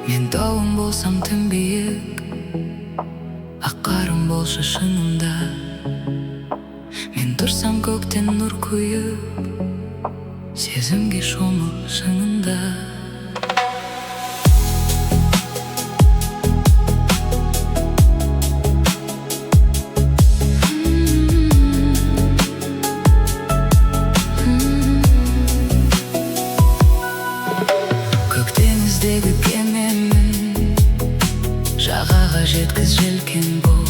Мен тауым болсам тым биік, ақ қарым болшы шыңымда. Мен тұрсам көктен нұр құйып, сезімге шомыл шыңында. Көктеңіздегі кемемін, жағаға жеткіз желкен боп.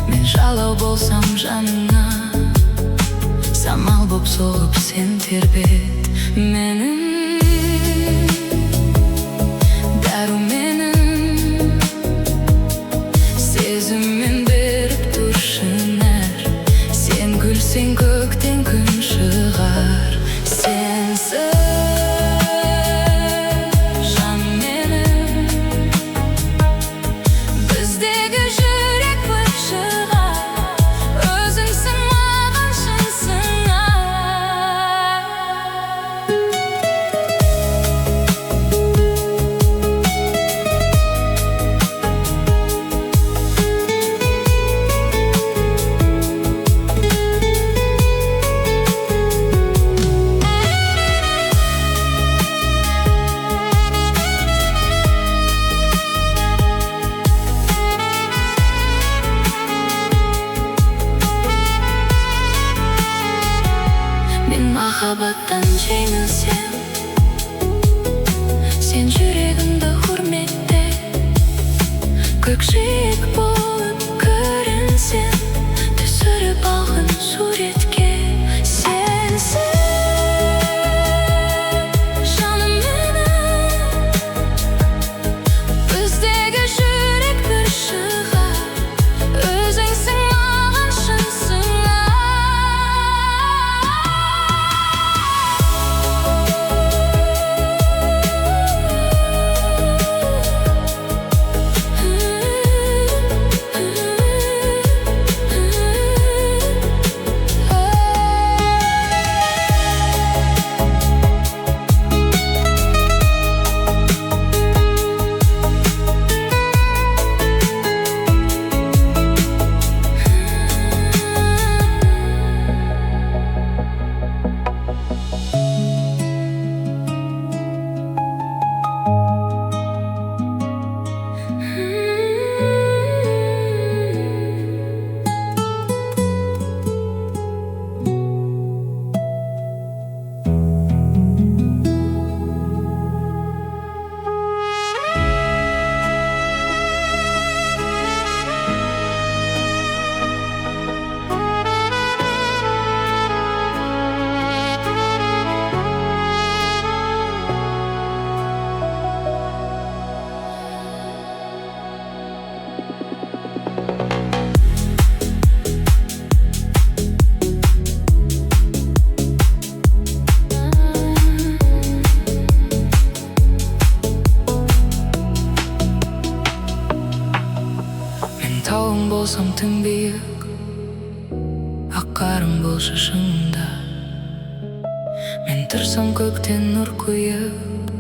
Мен жалау болсам жаныңа, самал боп соғып сен тербет. Менің дәруменім, сезіммен беріп тұршын әр. Сен күлсең көктен күн шығар. Сенсіз махаббаттан жеңілсем, сен жүрегімді құрметте. Көкжиек болып көрінсем, түсіріп алғын суретке. Сенсіз жаным менің, біздегі жүрек бір шығар. Өзіңсің маған шынсың. Тауым болсам тым биік, ақ қарым болшы шыңында. Мен тұрсам көктен нұр құйып,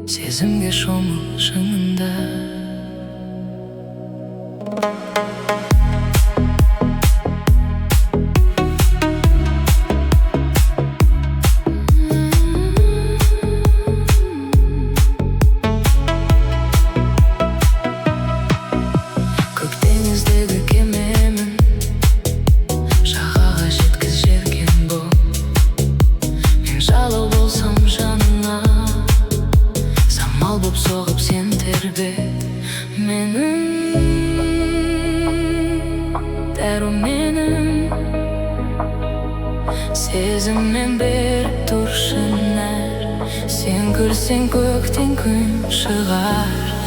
сезімге шомыл шыңында. Сезіммен беріп тұршын әр. Сен күлсең көктен күн шығар.